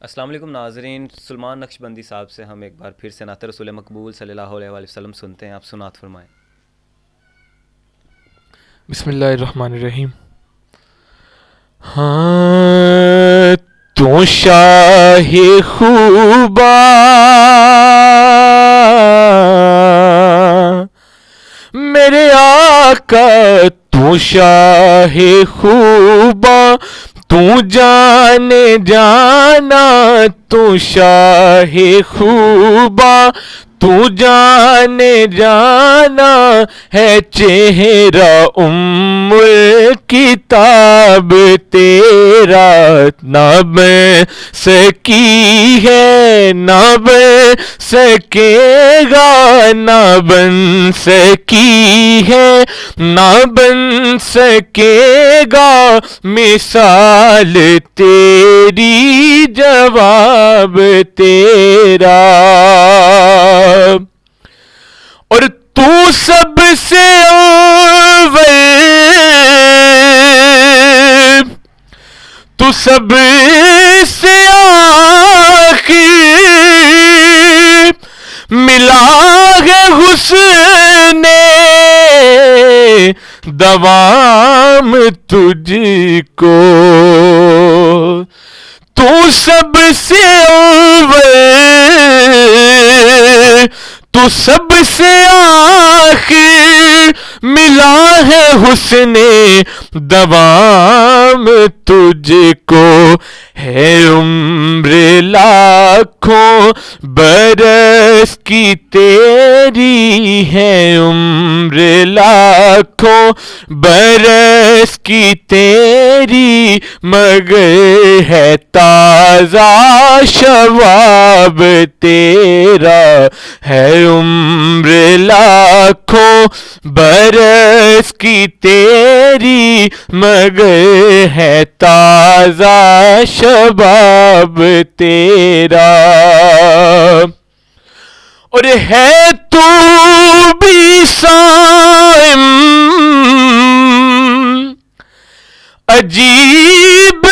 السلام علیکم ناظرین، سلمان نقشبندی صاحب سے ہم ایک بار پھر سے نعت رسول مقبول صلی اللہ علیہ وآلہ وسلم سنتے ہیں. آپ سنات فرمائیں. بسم اللہ الرحمن الرحیم. ہاں تو شاہ خوبا میرے آقا، تو شاہ خوبا، تو جانے جانا، تو شاہ خوبا، تو جانے جانا ہے چہرہ کتاب تیرا. نہ بن سکی ہے، نہ بن سکے گا، نہ بن سکی ہے، نہ بن سکے گا مثال تیری، جواب تیرا. اور تو سب سے اول، تو سب سے آخر، ملا ہے حسن دوام تجھ کو. تو سب سے اول، تو سب سے آخر، ملا ہے حسن دوام تجھ کو. ہے عمر لاکھوں برس کی تیری، ہے عمر لاکھوں برس کی تیری، مگر ہے تازہ شباب تیرا. ہے عمر لاکھوں برس کی تیری، مگر ہے تازہ شباب تیرا. اور ہے تو بھی صائم عجیب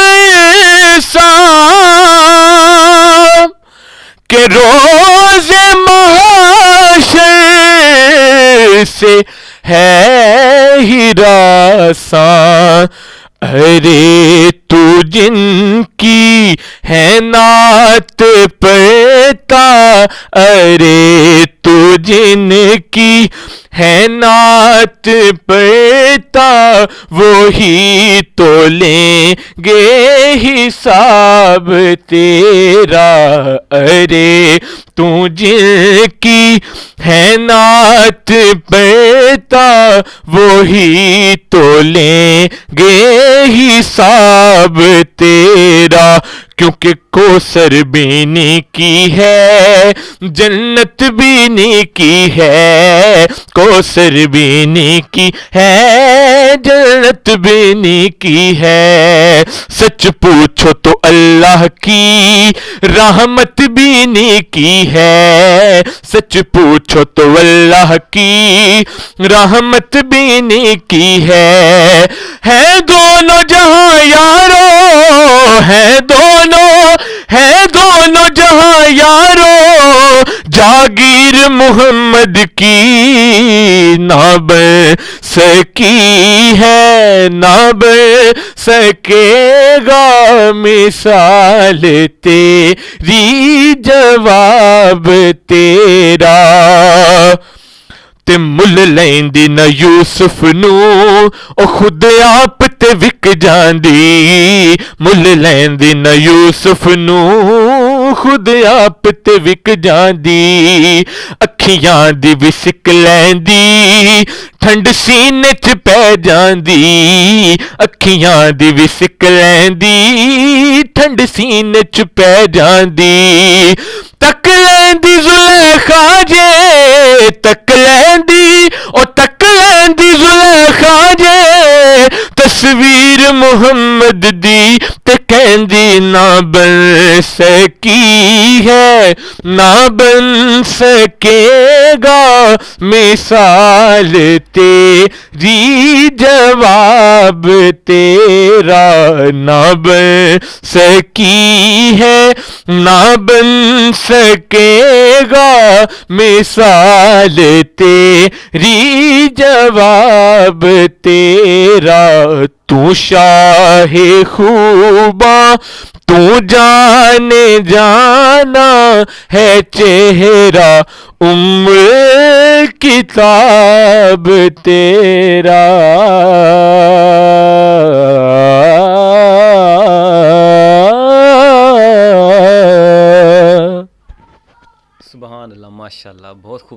سا، کہ روز محشر سے ہے ہراساں. ارے تو جن کی ہے نعت پڑھتا، ارے تو جن کی ہے نعت پڑھتا، وہی تو لیں گے حساب تیرا. ارے تو جن کی ہے نعت پڑھتا، وہی تو لیں گے حساب تیرا. کیونکہ کوثر بھی نیکی ہے، جنت بھی نیکی ہے. کوثر بھی نیکی ہے، جنت بھی نیکی ہے. سچ پوچھو تو اللہ کی رحمت بھی نیکی ہے. سچ پوچھو تو اللہ کی رحمت بھی نیکی ہے. ہے دونوں جہاں یارو، ہے دونوں جہاں یارو، جاگیر محمد کی، نہ بن سکی ہے، نہ بن سکے گا مثال تیری، جواب تیرا. تے مل لیندی نہ یوسف نو، او خود آپ تے وک جاندی. مل لیندی نہ یوسف نو، خود آپ تے وک جاندی. اکھیاں دی بھی سک لیندی، ٹھنڈ سینے چ پہ جاندی. اکھیاں دی بھی سک لیندی، ٹھنڈ سینے چ پہ جاندی. تک لیندی زلیخا جے، تک لیندی، او تک لیندی زلیخا جے، تصویر محمد دی، تے کہندی نہ بن سکی ہے، نہ بن سکے گا مثال تیری، جواب تیرا. نہ بن سکی ہے، نہ بن سکے گا مثال تیری جواب تیرا تو شاہ خوباں تو جانے جانا ہے چہرہ کتاب تیرا سبحان اللہ، ماشاء اللہ، بہت خوب.